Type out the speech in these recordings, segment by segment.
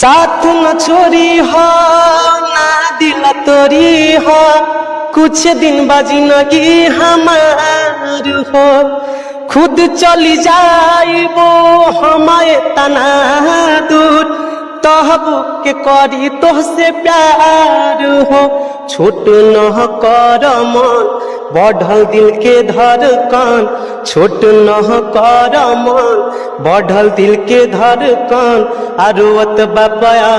साथ न छोड़ी हो ना दिल तोरी हो, कुछ दिन बाजी नगी हमार हो। खुद चली जाइबो हमारे तना दूर, तहबू के करी तोहसे प्यार हो। छोट न कर मन बढ़ल दिल के धड़कन, छोट न कर मन बढ़ल दिल के धड़कन। आरोत बापया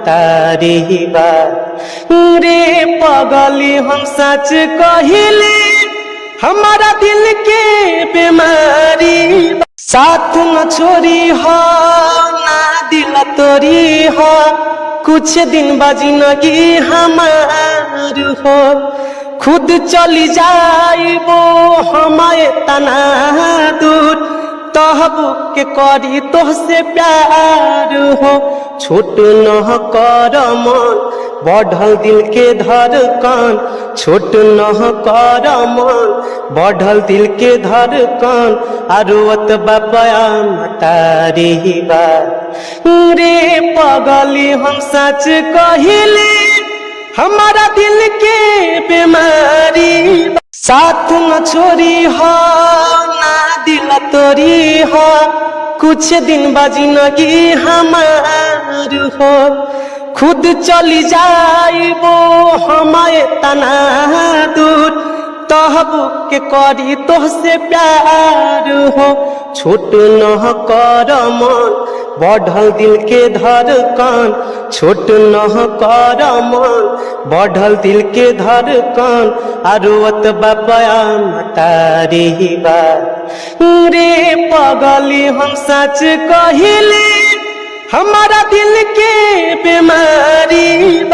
तारी बात रे पगली हम सच कहिले, हमारा दिल के बीमारी। साथ न छोड़ी हो ना दिल तोरी हो, कुछ दिन बाजी नगी हमार हो। खुद चली जाइबो हमारे तना दूर, तहबू के करी तोहसे प्यार हो। छोट न कर मन बढ़ल दिल के धड़कन, छोट न कर मन बढ़ल दिल के धड़कन। आरोत बापया तारी बात रे पगली हम सच कहिले, हमारा दिल के बीमारी। साथ न छोड़ी हो ना दिल तोरी हो, कुछ दिन बाजी नगी हमार हो। खुद चली जाइबो हमारे तना दूर, तहबू के करी तोहसे प्यार हो। छोट न कर मन बढ़ल दिल के धड़कन, छोट न कर मन बढ़ल दिल के धड़कन। आरोत बापया तारी बात रे पगली हम सच कहिले, हमारा दिल के बीमारी।